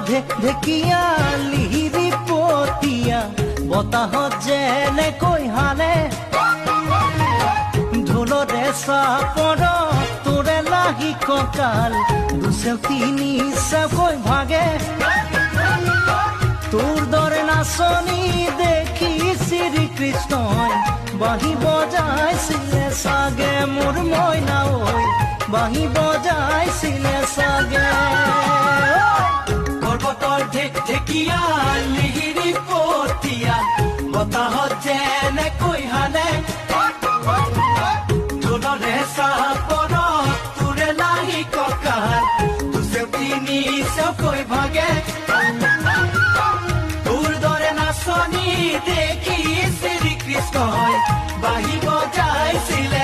ঢেকীয়া লিহিৰি পতীয়া বতাহত যেনেকৈ হালে ঢোলৰে চাপৰ তোৰে লাগি কঁকাল দুচেও তিনি চেওকৈ ভাগে তোৰ দৰে নাচনি দেখি শ্ৰীকৃষ্ণই বাঁহী বজাইছিলে চাগে মোৰ মইনা ঐ বাঁহী বজাইছিলে চাগে পৰ্বতৰ ঢেকীয়া লিহিৰি পতীয়া বতাহত যেনেকৈ হালে ঢোলৰে চাপৰ তোৰে লাগি কঁকাল দুচেও তিনি চেওকৈ ভাগে তোৰ দৰে নাচনি দেখি শ্ৰীকৃষ্ণই বাঁহী বজাইছিলে